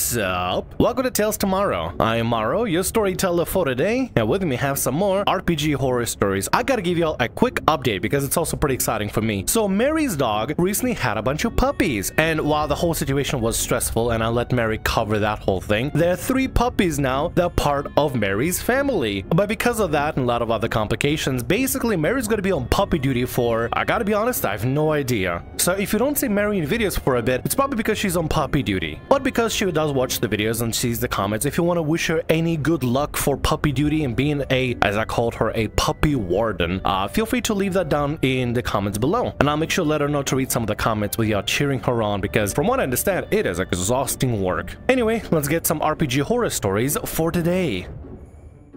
What's up? Welcome to Tales to Morrow. I am Morrow, your storyteller for today, and with me have some more RPG horror stories. I gotta give y'all a quick update because it's also pretty exciting for me. So Mary's dog recently had a bunch of puppies, and while the whole situation was stressful and I let Mary cover that whole thing, there are 3 puppies now that are part of Mary's family. But because of that and a lot of other complications, basically Mary's gonna be on puppy duty for, I gotta be honest, I have no idea. So if you don't see Mary in videos for a bit, it's probably because she's on puppy duty. But because she does watch the videos and sees the comments, if you want to wish her any good luck for puppy duty and being a, as I called her, a puppy warden, feel free to leave that down in the comments below. And I'll make sure to let her know to read some of the comments with y'all cheering her on, because from what I understand, it is exhausting work. Anyway, let's get some RPG horror stories for today.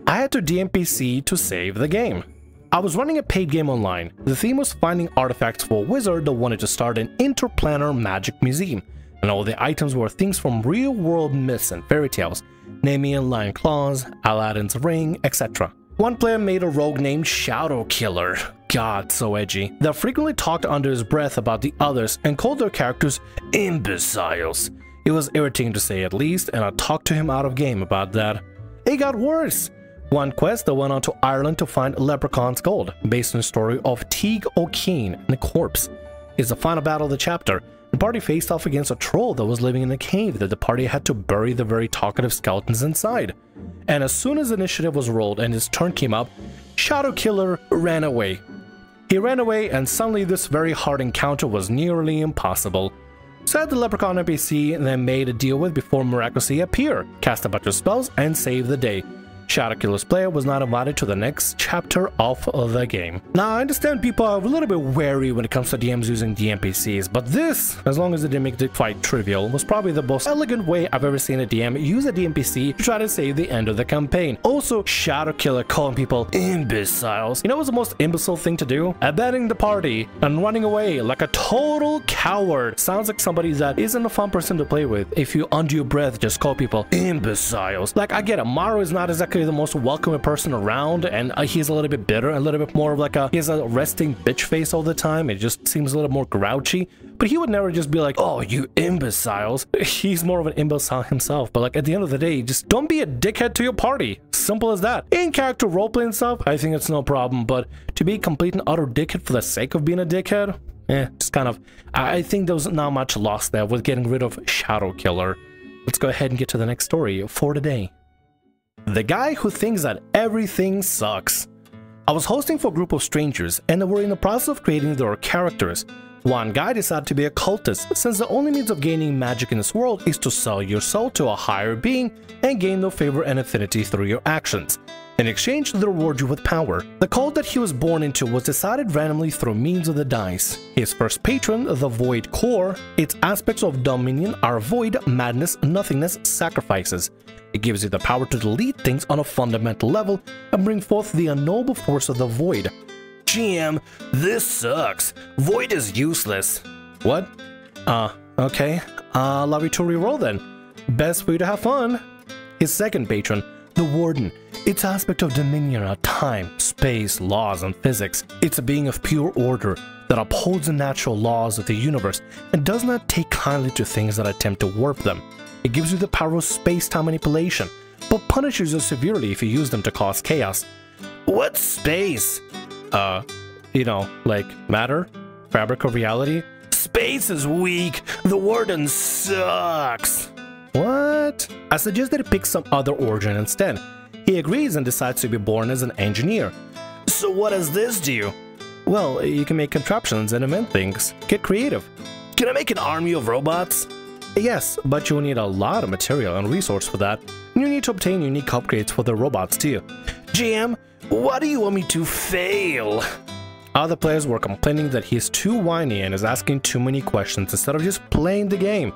I had to DMPC to save the game. I was running a paid game online. The theme was finding artifacts for a wizard that wanted to start an interplanar magic museum, and all the items were things from real-world myths and fairy tales, Nemean lion claws, Aladdin's ring, etc. One player made a rogue named Shadow Killer, god so edgy, that frequently talked under his breath about the others and called their characters imbeciles. It was irritating to say at least, and I talked to him out of game about that. It got worse. One quest that went on to Ireland to find Leprechaun's Gold, based on the story of Teague O'Keen and the corpse. It's the final battle of the chapter. The party faced off against a troll that was living in a cave that the party had to bury the very talkative skeletons inside. And as soon as the initiative was rolled and his turn came up, Shadow Killer ran away. He ran away, and suddenly this very hard encounter was nearly impossible. So I had the Leprechaun NPC and then made a deal with before miraculously appear, cast a bunch of spells, and save the day. Shadow Killer's player was not invited to the next chapter of the game. Now, I understand people are a little bit wary when it comes to DMs using DMPCs, but this, as long as it didn't make the fight trivial, was probably the most elegant way I've ever seen a DM use a DMPC to try to save the end of the campaign. Also, Shadow Killer calling people imbeciles. You know what's the most imbecile thing to do? Abandoning the party and running away like a total coward. Sounds like somebody that isn't a fun person to play with. If you under your breath just call people imbeciles. Like, I get it, Morrow is not exactly the most welcoming person around, and he's a little bit bitter, a little bit more of like he has a resting bitch face all the time. It just seems a little more grouchy, but he would never just be like, oh, you imbeciles. He's more of an imbecile himself, but like at the end of the day, just don't be a dickhead to your party. Simple as that. In character roleplay and stuff, I think it's no problem, but to be a complete and utter dickhead for the sake of being a dickhead, just kind of, I think there was not much loss there with getting rid of Shadow Killer. Let's go ahead and get to the next story for today. The guy who thinks that everything sucks. I was hosting for a group of strangers, and they were in the process of creating their characters. One guy decided to be a cultist, since the only means of gaining magic in this world is to sell your soul to a higher being and gain their favor and affinity through your actions. In exchange, they reward you with power. The cult that he was born into was decided randomly through means of the dice. His first patron, the Void Core, its aspects of dominion are void, madness, nothingness, sacrifices. It gives you the power to delete things on a fundamental level and bring forth the unknowable force of the void. GM, this sucks. Void is useless. What? Okay. Allow you to reroll then. Best for you to have fun. His second patron, the Warden. Its aspect of dominion are time, space, laws, and physics. It's a being of pure order that upholds the natural laws of the universe and does not take kindly to things that attempt to warp them. It gives you the power of space-time manipulation, but punishes you severely if you use them to cause chaos. What's space? You know, like matter? Fabric of reality? Space is weak! The Warden sucks! What? I suggest that he picks some other origin instead. He agrees and decides to be born as an engineer. So what does this do? Well, you can make contraptions and invent things. Get creative. Can I make an army of robots? Yes, but you will need a lot of material and resource for that. You need to obtain unique upgrades for the robots too. GM, why do you want me to fail? Other players were complaining that he is too whiny and is asking too many questions instead of just playing the game.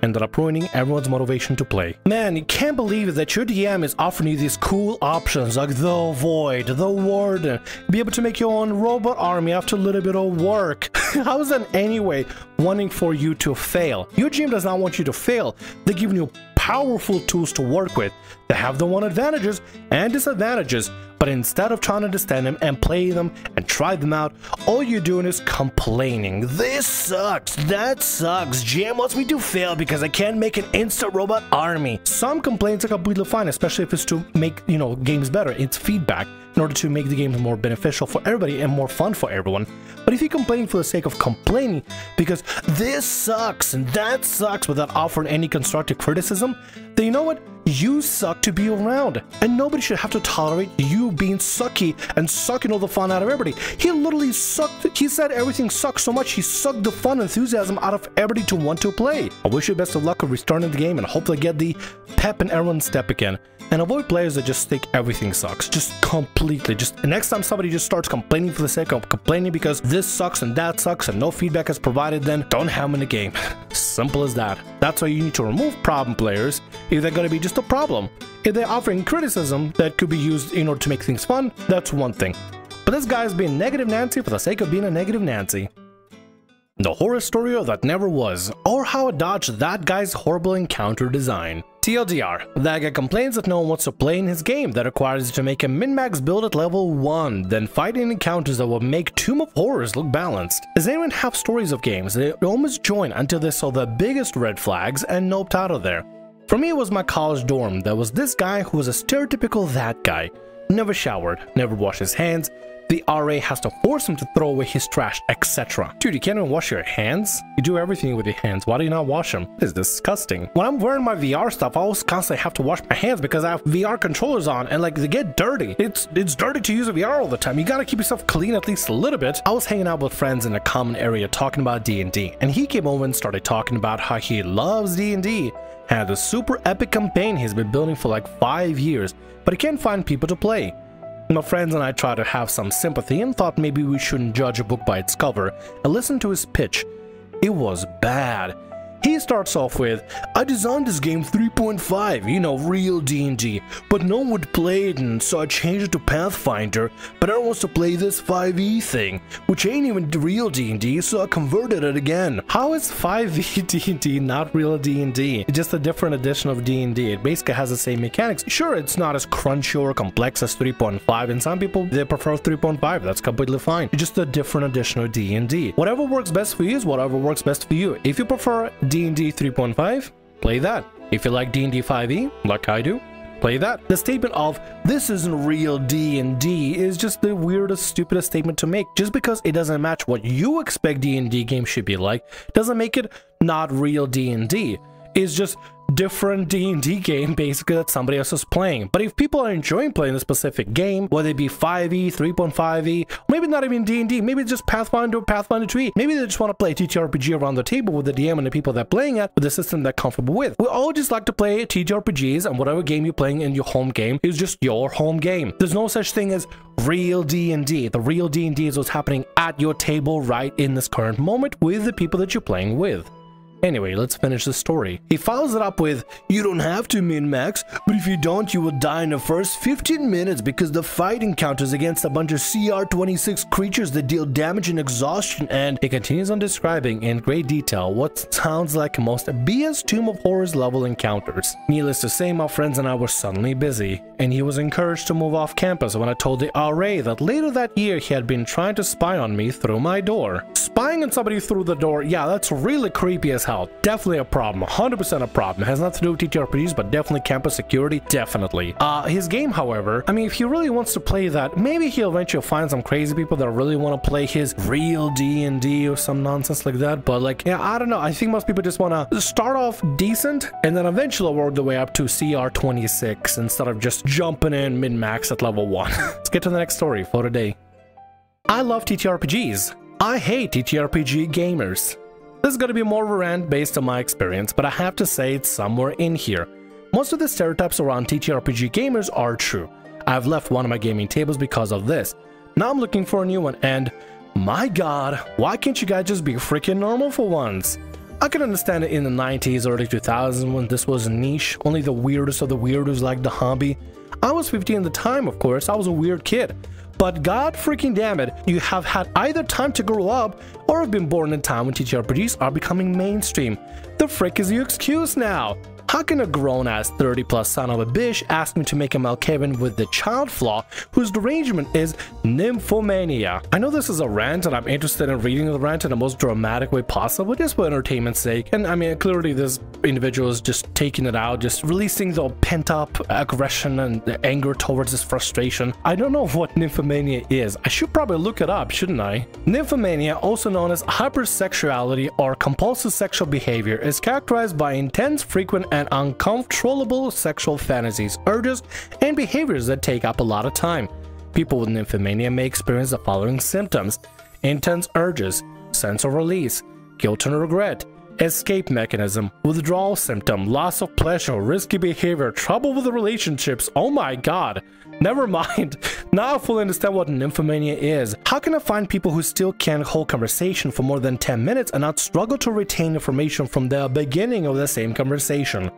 Ended up ruining everyone's motivation to play. Man, you can't believe that your DM is offering you these cool options like the Void, the Warden, be able to make your own robot army after a little bit of work. How is that anyway wanting for you to fail? Your GM does not want you to fail. They're giving you powerful tools to work with that have their own advantages and disadvantages. But instead of trying to understand them and play them and try them out, all you're doing is complaining. This sucks, that sucks, GM wants me to fail because I can't make an instant robot army. Some complaints are completely fine, especially if it's to make, games better. It's feedback in order to make the games more beneficial for everybody and more fun for everyone. But if you complain for the sake of complaining because this sucks and that sucks without offering any constructive criticism, then you know what? You suck to be around, and nobody should have to tolerate you being sucky and sucking all the fun out of everybody. He literally sucked. He said everything sucks so much he sucked the fun and enthusiasm out of everybody to want to play. I wish you best of luck with restarting the game and hopefully get the pep in everyone's step again. And avoid players that just think everything sucks. Just completely. Just next time somebody just starts complaining for the sake of complaining because this sucks and that sucks and no feedback is provided, then don't have them in the game. Simple as that. That's why you need to remove problem players if they're going to be just a problem. If they're offering criticism that could be used in order to make things fun, that's one thing. But this guy's being negative Nancy for the sake of being a negative Nancy. The horror story that never was, or how I dodged that guy's horrible encounter design. TLDR, that guy complains that no one wants to play in his game that requires you to make a min-max build at level 1, then fighting encounters that will make Tomb of Horrors look balanced. Does anyone have stories of games they almost joined until they saw the biggest red flags and noped out of there? For me, it was my college dorm. There was this guy who was a stereotypical that guy. Never showered, never washed his hands. The RA has to force him to throw away his trash, etc. Dude, you can't even wash your hands? You do everything with your hands. Why do you not wash them? It's disgusting. When I'm wearing my VR stuff, I always constantly have to wash my hands because I have VR controllers on and like they get dirty. It's dirty to use a VR all the time. You gotta keep yourself clean at least a little bit. I was hanging out with friends in a common area talking about D&D, and he came over and started talking about how he loves D&D. Had a super epic campaign he's been building for like 5 years, but he can't find people to play. My friends and I tried to have some sympathy and thought maybe we shouldn't judge a book by its cover and listen to his pitch. It was bad. He starts off with, I designed this game 3.5, real D&D, but no one would play it and so I changed it to Pathfinder, but everyone wants to play this 5e thing, which ain't even real D&D, so I converted it again. How is 5e D&D not real D&D? It's just a different edition of D&D. It basically has the same mechanics. Sure, it's not as crunchy or complex as 3.5, and some people, they prefer 3.5. That's completely fine. It's just a different edition of D&D. Whatever works best for you is whatever works best for you. If you prefer D&D 3.5, play that. If you like D&D5e, like I do, play that. The statement of, this isn't real D&D is just the weirdest, stupidest statement to make. Just because it doesn't match what you expect D&D games should be like, doesn't make it not real D&D. It's just different D&D game basically that somebody else is playing. But if people are enjoying playing a specific game, whether it be 5e, 3.5e, maybe not even D&D, maybe it's just Pathfinder or Pathfinder 2e, maybe they just want to play TTRPG around the table with the DM and the people they're playing at with the system they're comfortable with. We all just like to play TTRPGs, and whatever game you're playing in your home game is just your home game. There's no such thing as real D&D. The real D&D is what's happening at your table right in this current moment with the people that you're playing with. Anyway, let's finish the story. He follows it up with, you don't have to min-max, but if you don't, you will die in the first 15 minutes because the fight encounters against a bunch of CR26 creatures that deal damage and exhaustion, and he continues on describing in great detail what sounds like most BS Tomb of Horrors level encounters. Needless to say, my friends and I were suddenly busy, and he was encouraged to move off campus when I told the RA that later that year he had been trying to spy on me through my door. Spying on somebody through the door, yeah, that's really creepy as hell. Definitely a problem, 100% a problem. It has nothing to do with TTRPGs, but definitely campus security, definitely. His game, however, I mean, if he really wants to play that, maybe he'll eventually find some crazy people that really want to play his real D&D or some nonsense like that. But like, yeah, I don't know. I think most people just want to start off decent and then eventually work their way up to CR26 instead of just jumping in min-max at level 1. Let's get to the next story for today. I love TTRPGs. I hate TTRPG gamers. This is going to be more of a rant based on my experience, but I have to say it's somewhere in here. Most of the stereotypes around TTRPG gamers are true. I've left one of my gaming tables because of this. Now I'm looking for a new one, and my god, why can't you guys just be freaking normal for once? I can understand it in the 90s, early 2000s when this was a niche, only the weirdest of the weirdos liked the hobby. I was 15 at the time, of course, I was a weird kid. But god freaking damn it, you have had either time to grow up or have been born in a time when TTRPGs are becoming mainstream. The frick is your excuse now? How can a grown-ass 30-plus son of a bitch ask me to make a Malkavian with the child flaw whose derangement is nymphomania? I know this is a rant and I'm interested in reading the rant in the most dramatic way possible just for entertainment's sake, and I mean clearly this individual is just taking it out, just releasing the pent-up aggression and the anger towards his frustration. I don't know what nymphomania is. I should probably look it up, shouldn't I? Nymphomania, also known as hypersexuality or compulsive sexual behavior, is characterized by intense, frequent, and uncontrollable sexual fantasies, urges, and behaviors that take up a lot of time. People with nymphomania may experience the following symptoms: intense urges, sense of release, guilt and regret, escape mechanism, withdrawal symptom, loss of pleasure, risky behavior, trouble with the relationships. Oh my god. Never mind. Now I fully understand what nymphomania is. How can I find people who still can't hold conversation for more than 10 minutes and not struggle to retain information from the beginning of the same conversation?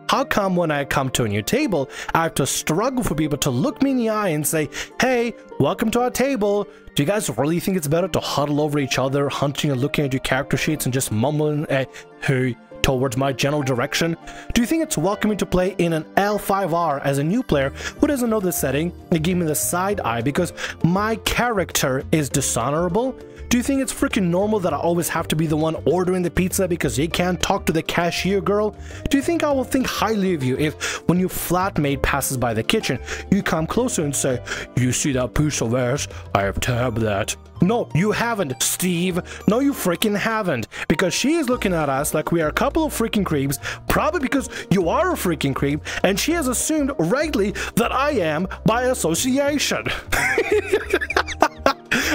How come when I come to a new table, I have to struggle for people to look me in the eye and say, hey, welcome to our table. Do you guys really think it's better to huddle over each other, hunting and looking at your character sheets and just mumbling a hey towards my general direction? Do you think it's welcoming to play in an L5R as a new player who doesn't know the setting and give me the side eye because my character is dishonorable? Do you think it's freaking normal that I always have to be the one ordering the pizza because you can't talk to the cashier girl? Do you think I will think highly of you if, when your flatmate passes by the kitchen, you come closer and say, you see that piece of ass? I have to have that. No, you haven't, Steve. No, you freaking haven't. Because she is looking at us like we are a couple of freaking creeps, probably because you are a freaking creep, and she has assumed rightly that I am by association.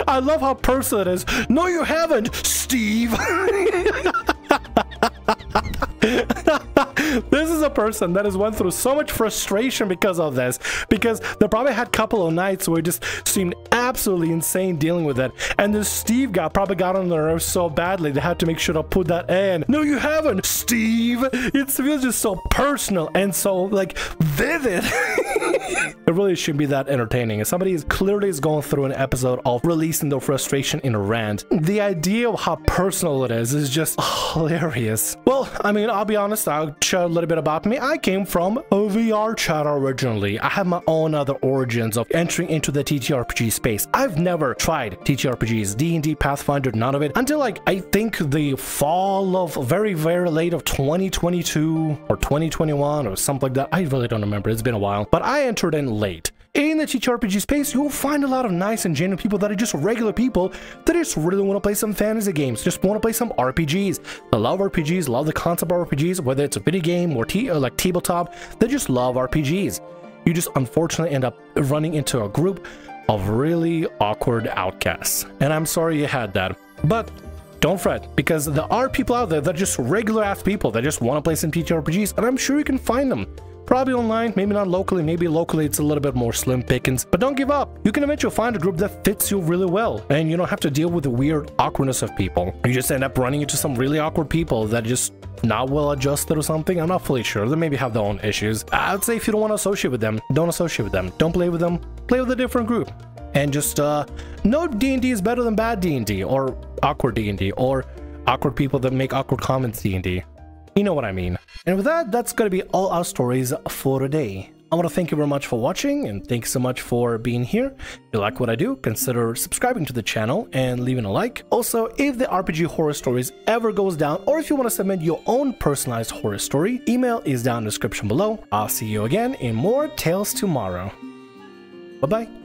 I love how personal it is. No, you haven't, Steve. This is a person that has went through so much frustration because of this, because they probably had a couple of nights where it just seemed absolutely insane dealing with it, and this Steve guy probably got on their nerves so badly they had to make sure to put that in. No, you haven't, Steve. It feels just so personal and so like vivid. It really shouldn't be that entertaining. If somebody is clearly going through an episode of releasing their frustration in a rant, the idea of how personal it is just hilarious. Well, I mean, I'll be honest, I'll share a little bit about me. I came from a VR chat originally. I have my own other origins of entering into the TTRPG space. I've never tried TTRPGs, D&D, Pathfinder, none of it, until like, I think the fall of very, very late of 2022 or 2021 or something like that. I really don't remember. It's been a while, but I entered in late. In the TTRPG space, you'll find a lot of nice and genuine people that are just regular people that just really want to play some fantasy games, just want to play some RPGs. They love RPGs, love the concept of RPGs, whether it's a video game or like tabletop, they just love RPGs. You just unfortunately end up running into a group of really awkward outcasts. And I'm sorry you had that, but don't fret, because there are people out there that are just regular ass people that just want to play some TTRPGs, and I'm sure you can find them. Probably online, maybe not locally, maybe locally it's a little bit more slim pickings, but don't give up. You can eventually find a group that fits you really well, and you don't have to deal with the weird awkwardness of people. You just end up running into some really awkward people that just not well adjusted or something. I'm not fully sure. They maybe have their own issues. I would say if you don't want to associate with them, don't associate with them. Don't play with them. Play with a different group. And just no D&D is better than bad D&D or awkward D&D or awkward people that make awkward comments D&D. You know what I mean. And with that, that's going to be all our stories for today. I want to thank you very much for watching, and thanks so much for being here. If you like what I do, consider subscribing to the channel and leaving a like. Also, if the RPG Horror Stories ever goes down, or if you want to submit your own personalized horror story, email is down in the description below. I'll see you again in more Tales tomorrow. Bye-bye.